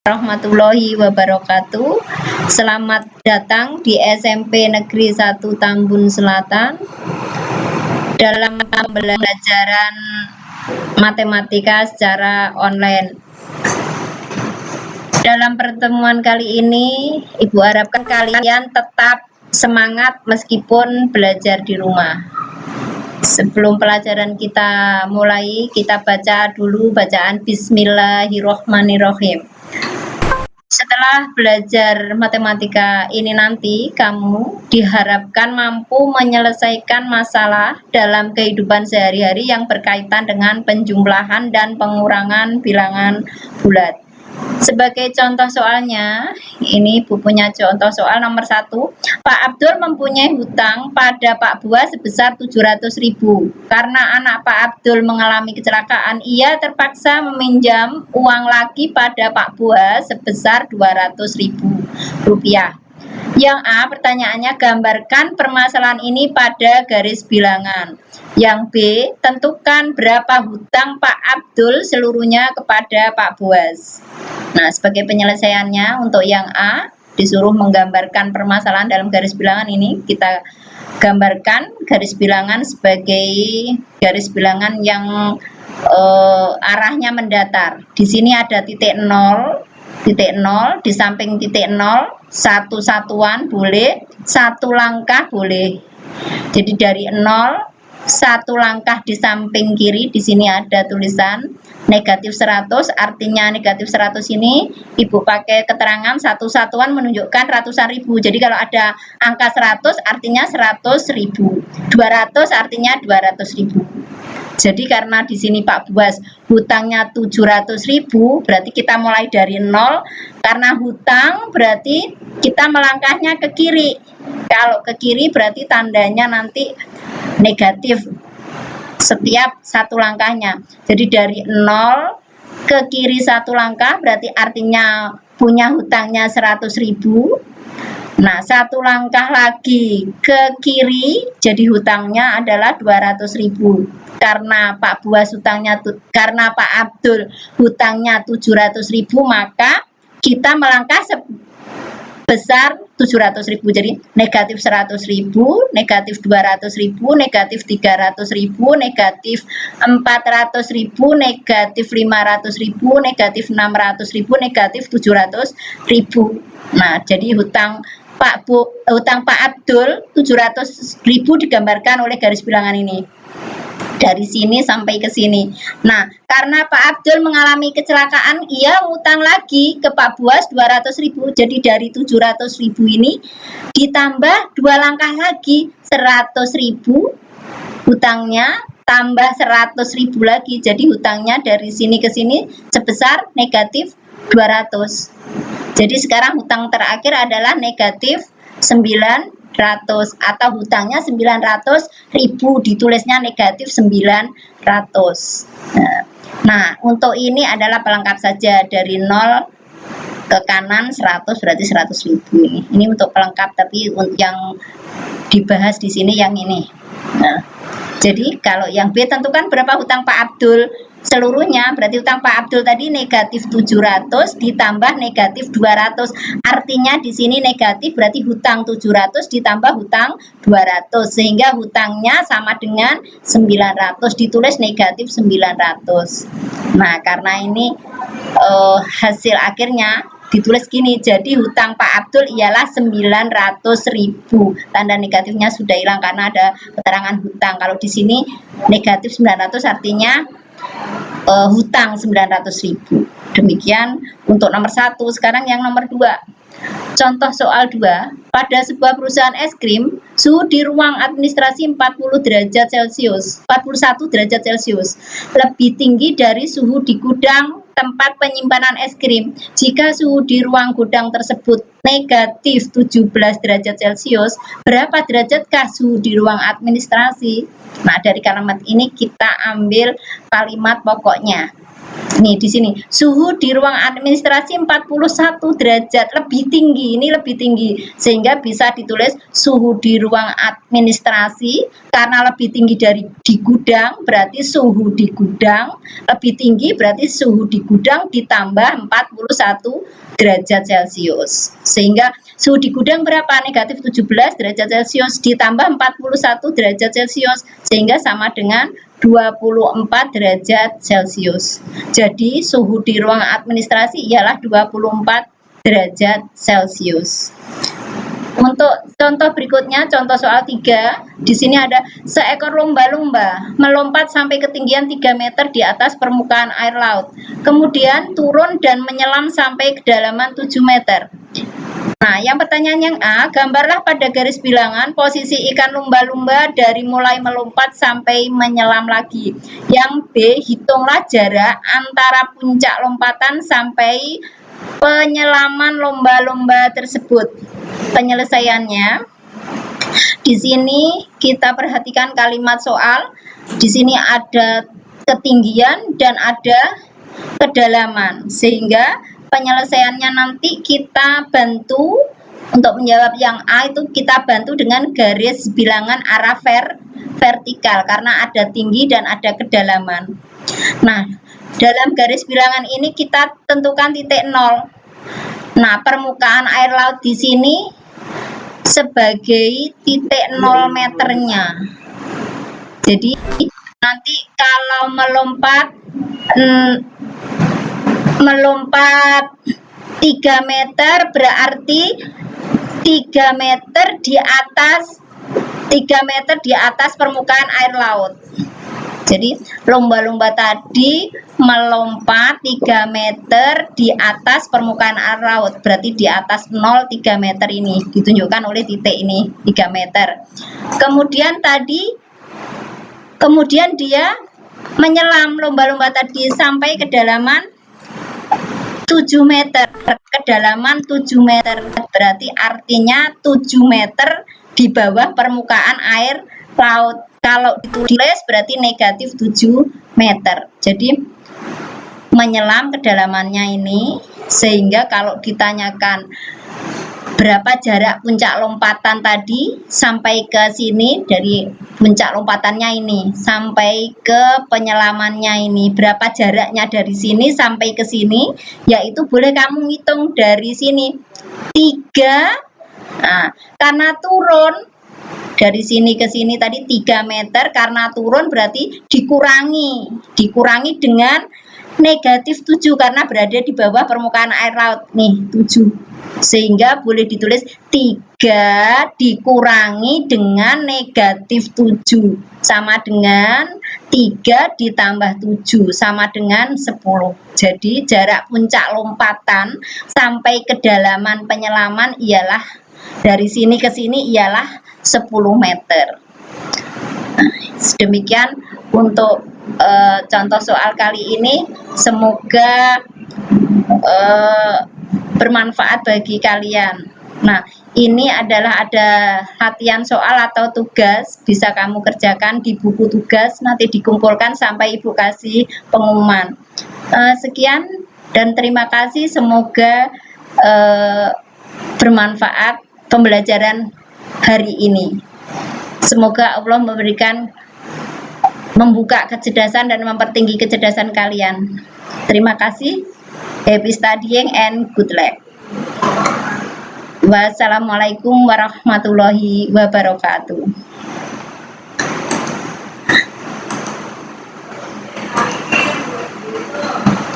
Warahmatullahi wabarakatuh. Selamat datang di SMP Negeri 1 Tambun Selatan dalam pembelajaran matematika secara online. Dalam pertemuan kali ini, Ibu harapkan kalian tetap semangat meskipun belajar di rumah. Sebelum pelajaran kita mulai, kita baca dulu bacaan Bismillahirrohmanirrohim. Setelah belajar matematika ini nanti, kamu diharapkan mampu menyelesaikan masalah dalam kehidupan sehari-hari yang berkaitan dengan penjumlahan dan pengurangan bilangan bulat. Sebagai contoh soalnya, ini Ibu punya contoh soal nomor 1. Pak Abdul mempunyai hutang pada Pak Buas sebesar 700.000. Karena anak Pak Abdul mengalami kecelakaan, ia terpaksa meminjam uang lagi pada Pak Buas sebesar 200.000 rupiah. Yang A, pertanyaannya gambarkan permasalahan ini pada garis bilangan. Yang B, tentukan berapa hutang Pak Abdul seluruhnya kepada Pak Buas. Nah, sebagai penyelesaiannya untuk yang A, disuruh menggambarkan permasalahan dalam garis bilangan ini. Kita gambarkan garis bilangan sebagai garis bilangan yang arahnya mendatar. Di sini ada titik 0, di samping titik 0, satu satuan boleh, satu langkah boleh. Jadi dari 0, satu langkah di samping kiri, di sini ada tulisan negatif 100, artinya negatif 100 ini Ibu pakai keterangan satu satuan menunjukkan ratusan ribu. Jadi kalau ada angka 100 artinya 100.000, 200 artinya 200.000. Jadi karena di sini Pak Buas hutangnya 700.000, berarti kita mulai dari 0. Karena hutang berarti kita melangkahnya ke kiri. Kalau ke kiri berarti tandanya nanti negatif setiap satu langkahnya. Jadi dari 0 ke kiri satu langkah berarti artinya punya hutangnya 100.000. Nah, satu langkah lagi ke kiri jadi hutangnya adalah 200.000. Karena Pak Buas hutangnya karena Pak Abdul hutangnya 700.000, maka kita melangkah sebesar 700.000. Jadi negatif 100.000, negatif 200.000, negatif 300.000, negatif 400.000, negatif 500.000, negatif 600.000, negatif 700.000. Nah, jadi hutang Pak Abdul 700.000 digambarkan oleh garis bilangan ini. Dari sini sampai ke sini. Nah, karena Pak Abdul mengalami kecelakaan, ia ngutang lagi ke Pak Buas 200.000. Jadi dari 700.000 ini ditambah 2 langkah lagi 100.000 hutangnya, tambah 100.000 lagi. Jadi hutangnya dari sini ke sini sebesar negatif 200. Jadi sekarang hutang terakhir adalah negatif 900 atau hutangnya 900.000, ditulisnya negatif 900. Nah, untuk ini adalah pelengkap saja dari 0 ke kanan 100 berarti 100.000 ini. Ini untuk pelengkap, tapi yang dibahas di sini yang ini. Nah, jadi kalau yang B tentukan berapa hutang Pak Abdul seluruhnya, berarti hutang Pak Abdul tadi negatif 700 ditambah negatif 200. Artinya di sini negatif berarti hutang 700 ditambah hutang 200, sehingga hutangnya sama dengan 900, ditulis negatif 900. Nah, karena ini hasil akhirnya ditulis gini, jadi hutang Pak Abdul ialah 900.000. Tanda negatifnya sudah hilang karena ada keterangan hutang. Kalau di sini negatif 900 artinya hutang 900.000. Demikian untuk nomor 1. Sekarang yang nomor 2. Contoh soal 2. Pada sebuah perusahaan es krim, suhu di ruang administrasi 41 derajat Celcius, lebih tinggi dari suhu di gudang tempat penyimpanan es krim. Jika suhu di ruang gudang tersebut negatif 17 derajat Celcius, berapa derajatkah suhu di ruang administrasi? Nah, dari kalimat ini kita ambil kalimat pokoknya. Nih di sini suhu di ruang administrasi 41 derajat, lebih tinggi, ini lebih tinggi, sehingga bisa ditulis suhu di ruang administrasi karena lebih tinggi dari di gudang, berarti suhu di gudang lebih tinggi, berarti suhu di gudang ditambah 41 derajat Celcius, sehingga suhu di gudang berapa? Negatif 17 derajat Celcius ditambah 41 derajat Celcius, sehingga sama dengan 24 derajat Celcius. Jadi suhu di ruang administrasi ialah 24 derajat Celcius. Untuk contoh berikutnya, contoh soal 3, di sini ada seekor lumba-lumba melompat sampai ketinggian 3 meter di atas permukaan air laut. Kemudian turun dan menyelam sampai kedalaman 7 meter. Nah, yang pertanyaan yang A, gambarlah pada garis bilangan posisi ikan lumba-lumba dari mulai melompat sampai menyelam lagi. Yang B, hitunglah jarak antara puncak lompatan sampai penyelaman lumba-lumba tersebut. Penyelesaiannya, di sini kita perhatikan kalimat soal. Di sini ada ketinggian dan ada kedalaman, sehingga penyelesaiannya nanti kita bantu untuk menjawab yang A, itu kita bantu dengan garis bilangan arah vertikal karena ada tinggi dan ada kedalaman. Nah, dalam garis bilangan ini kita tentukan titik 0. Nah, permukaan air laut di sini sebagai titik 0 meternya. Jadi nanti kalau melompat 3 meter berarti 3 meter di atas permukaan air laut. Jadi lumba-lumba tadi melompat 3 meter di atas permukaan air laut, berarti di atas 0 3 meter ini ditunjukkan oleh titik ini 3 meter. Kemudian dia menyelam, lumba-lumba tadi sampai kedalaman 7 meter, kedalaman 7 meter, berarti artinya 7 meter di bawah permukaan air laut. Kalau ditulis berarti negatif 7 meter. Jadi menyelam kedalamannya ini, sehingga kalau ditanyakan berapa jarak puncak lompatan tadi sampai ke sini, dari puncak lompatannya ini sampai ke penyelamannya ini, berapa jaraknya dari sini sampai ke sini, yaitu boleh kamu hitung dari sini 3. Nah, karena turun dari sini ke sini tadi 3 meter, karena turun berarti dikurangi dengan negatif 7 karena berada di bawah permukaan air laut nih 7, sehingga boleh ditulis 3 dikurangi dengan negatif 7 sama dengan 3 ditambah 7 sama dengan 10. Jadi jarak puncak lompatan sampai kedalaman penyelaman ialah dari sini ke sini ialah 10 meter. Nah, demikian untuk contoh soal kali ini. Semoga bermanfaat bagi kalian. Nah, ini adalah ada latihan soal atau tugas, bisa kamu kerjakan di buku tugas, nanti dikumpulkan sampai Ibu kasih pengumuman. Sekian dan terima kasih, semoga bermanfaat pembelajaran hari ini. Semoga Allah membuka kecerdasan dan mempertinggi kecerdasan kalian. Terima kasih. Happy studying and good luck. Wassalamualaikum warahmatullahi wabarakatuh.